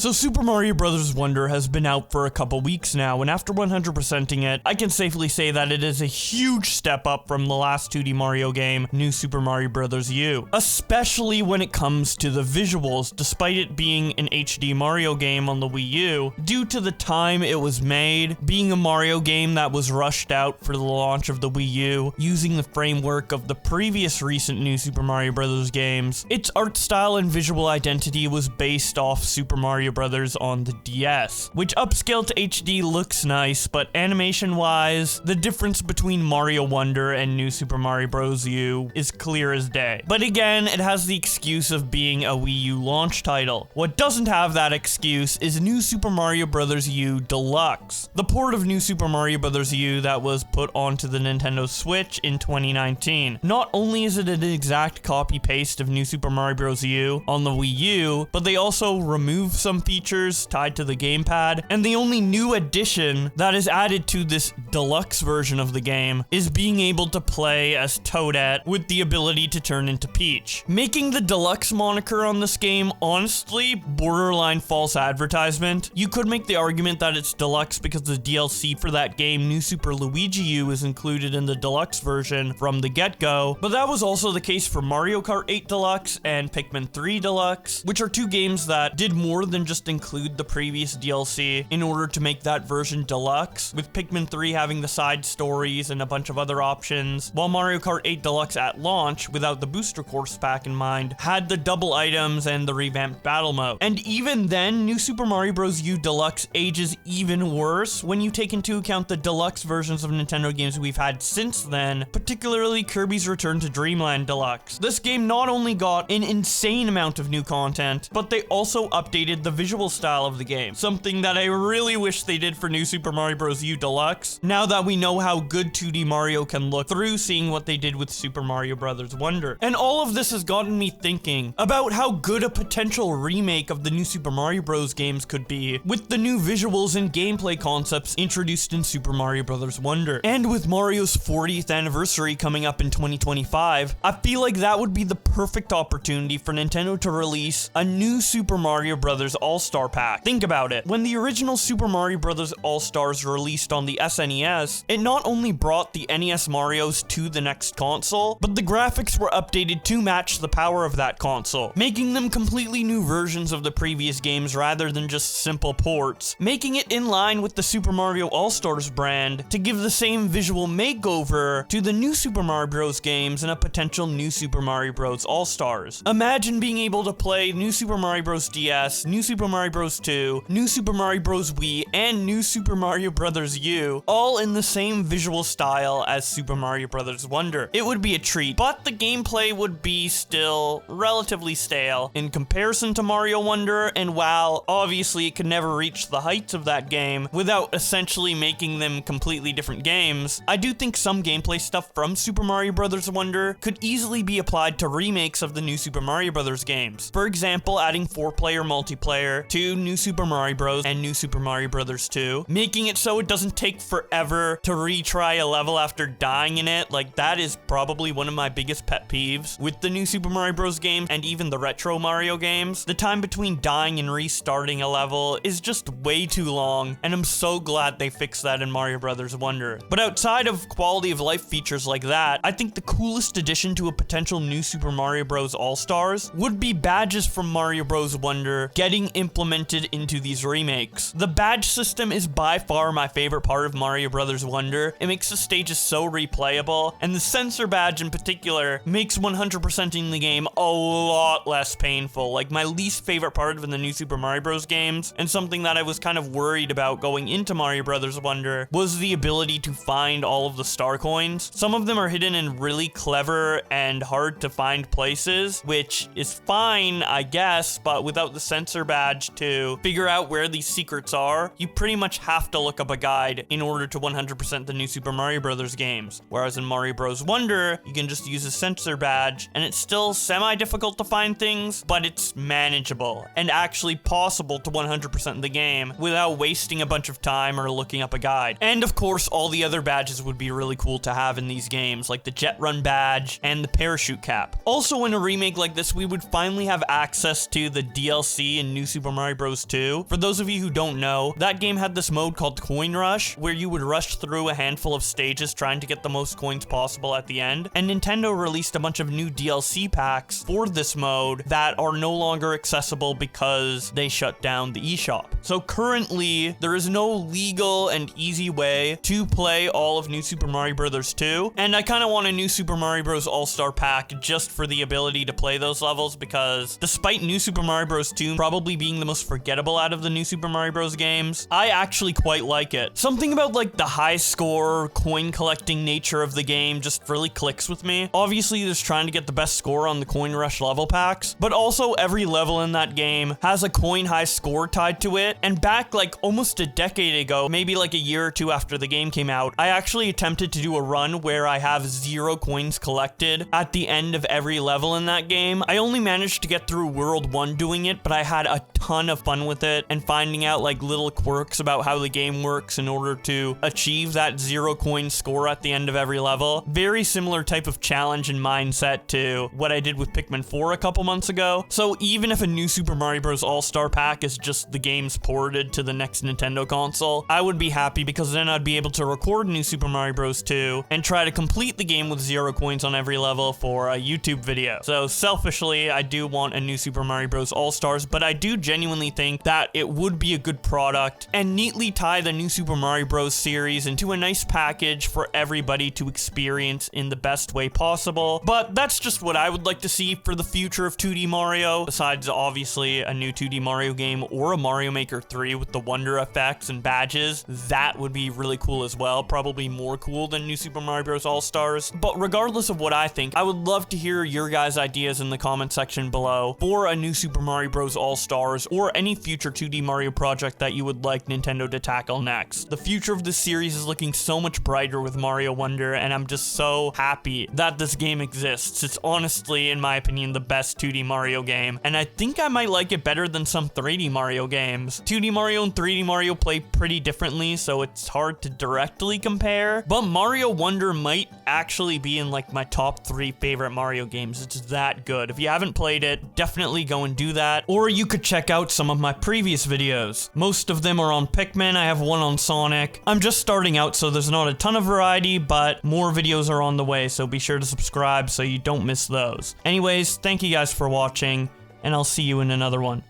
So Super Mario Bros. Wonder has been out for a couple weeks now, and after 100%ing it, I can safely say that it is a huge step up from the last 2D Mario game, New Super Mario Bros. U. Especially when it comes to the visuals, despite it being an HD Mario game on the Wii U, due to the time it was made, being a Mario game that was rushed out for the launch of the Wii U, using the framework of the previous recent New Super Mario Bros. Games, its art style and visual identity was based off Super Mario Bros. On the DS, which upscaled to HD looks nice, but animation-wise, the difference between Mario Wonder and New Super Mario Bros. U is clear as day. But again, it has the excuse of being a Wii U launch title. What doesn't have that excuse is New Super Mario Bros. U Deluxe, the port of New Super Mario Bros. U that was put onto the Nintendo Switch in 2019. Not only is it an exact copy-paste of New Super Mario Bros. U on the Wii U, but they also remove some features tied to the gamepad, and the only new addition that is added to this deluxe version of the game is being able to play as Toadette with the ability to turn into Peach, making the deluxe moniker on this game honestly borderline false advertisement. You could make the argument that it's deluxe because the DLC for that game, New Super Luigi U, is included in the deluxe version from the get-go, but that was also the case for Mario Kart 8 Deluxe and Pikmin 3 Deluxe, which are two games that did more than just include the previous DLC in order to make that version deluxe, with Pikmin 3 having the side stories and a bunch of other options, while Mario Kart 8 Deluxe at launch, without the booster course pack in mind, had the double items and the revamped battle mode. And even then, New Super Mario Bros. U Deluxe ages even worse when you take into account the deluxe versions of Nintendo games we've had since then, particularly Kirby's Return to Dreamland Deluxe. This game not only got an insane amount of new content, but they also updated the visual style of the game, something that I really wish they did for New Super Mario Bros. U Deluxe, now that we know how good 2D Mario can look through seeing what they did with Super Mario Bros. Wonder. And all of this has gotten me thinking about how good a potential remake of the New Super Mario Bros. Games could be, with the new visuals and gameplay concepts introduced in Super Mario Bros. Wonder. And with Mario's 40th anniversary coming up in 2025, I feel like that would be the perfect opportunity for Nintendo to release a new Super Mario Bros. All-Star Pack. Think about it. When the original Super Mario Bros. All-Stars released on the SNES, it not only brought the NES Marios to the next console, but the graphics were updated to match the power of that console, making them completely new versions of the previous games rather than just simple ports, making it in line with the Super Mario All-Stars brand to give the same visual makeover to the new Super Mario Bros. Games and a potential new Super Mario Bros. All-Stars. Imagine being able to play New Super Mario Bros. DS, New Super Mario Bros. 2, New Super Mario Bros. Wii, and New Super Mario Bros. U, all in the same visual style as Super Mario Bros. Wonder. It would be a treat, but the gameplay would be still relatively stale in comparison to Mario Wonder, and while obviously it could never reach the heights of that game without essentially making them completely different games, I do think some gameplay stuff from Super Mario Bros. Wonder could easily be applied to remakes of the New Super Mario Bros. Games. For example, adding 4-player multiplayer to New Super Mario Bros. And New Super Mario Bros. 2, making it so it doesn't take forever to retry a level after dying in it. Like, that is probably one of my biggest pet peeves with the New Super Mario Bros. Games and even the retro Mario games. The time between dying and restarting a level is just way too long, and I'm so glad they fixed that in Mario Bros. Wonder. But outside of quality of life features like that, I think the coolest addition to a potential new Super Mario Bros. All-Stars would be badges from Mario Bros. Wonder getting implemented into these remakes. The badge system is by far my favorite part of Mario Bros. Wonder. It makes the stages so replayable, and the sensor badge in particular makes 100%ing the game a lot less painful. Like, my least favorite part of the new Super Mario Bros. Games, and something that I was kind of worried about going into Mario Bros. Wonder, was the ability to find all of the star coins. Some of them are hidden in really clever and hard to find places, which is fine, I guess, but without the sensor badge to figure out where these secrets are, you pretty much have to look up a guide in order to 100% the new Super Mario Bros. Games. Whereas in Mario Bros. Wonder, you can just use a sensor badge, and it's still semi-difficult to find things, but it's manageable, and actually possible to 100% the game without wasting a bunch of time or looking up a guide. And of course, all the other badges would be really cool to have in these games, like the Jet Run badge and the Parachute Cap. Also, in a remake like this, we would finally have access to the DLC in New Super Mario Bros. 2. For those of you who don't know, that game had this mode called Coin Rush, where you would rush through a handful of stages trying to get the most coins possible at the end. And Nintendo released a bunch of new DLC packs for this mode that are no longer accessible because they shut down the eShop. So currently, there is no legal and easy way to play all of New Super Mario Bros. 2, and I kind of want a New Super Mario Bros. All-Star pack just for the ability to play those levels, because despite New Super Mario Bros. 2 probably being the most forgettable out of the New Super Mario Bros. Games, I actually quite like it. Something about like the high score, coin collecting nature of the game just really clicks with me. Obviously, there's trying to get the best score on the Coin Rush level packs, but also every level in that game has a coin high score tied to it. And back like almost a decade ago, maybe like a year or two after the game came out, I actually attempted to do a run where I have 0 coins collected at the end of every level in that game. I only managed to get through World 1 doing it, but I had a ton of fun with it and finding out like little quirks about how the game works in order to achieve that 0 coin score at the end of every level. Very similar type of challenge and mindset to what I did with Pikmin 4 a couple months ago. So even if a New Super Mario Bros. All-Star pack is just the games ported to the next Nintendo console, I would be happy, because then I'd be able to record New Super Mario Bros. 2 and try to complete the game with 0 coins on every level for a YouTube video. So selfishly, I do want a New Super Mario Bros. All-Stars, but I do genuinely think that it would be a good product and neatly tie the New Super Mario Bros. Series into a nice package for everybody to experience in the best way possible. But that's just what I would like to see for the future of 2D Mario, besides obviously a new 2D Mario game or a Mario Maker 3 with the wonder effects and badges. That would be really cool as well, probably more cool than New Super Mario Bros. All-Stars. But regardless of what I think, I would love to hear your guys' ideas in the comment section below for a New Super Mario Bros. All-Stars or any future 2D Mario project that you would like Nintendo to tackle next. The future of this series is looking so much brighter with Mario Wonder, and I'm just so happy that this game exists. It's honestly, in my opinion, the best 2D Mario game, and I think I might like it better than some 3D Mario games. 2D Mario and 3D Mario play pretty differently, so it's hard to directly compare, but Mario Wonder might actually be in like my top 3 favorite Mario games. It's that good. If you haven't played it, definitely go and do that, or you could check out some of my previous videos. Most of them are on Pikmin. I have one on Sonic. I'm just starting out, so there's not a ton of variety, but more videos are on the way, so be sure to subscribe so you don't miss those. Anyways, thank you guys for watching, and I'll see you in another one.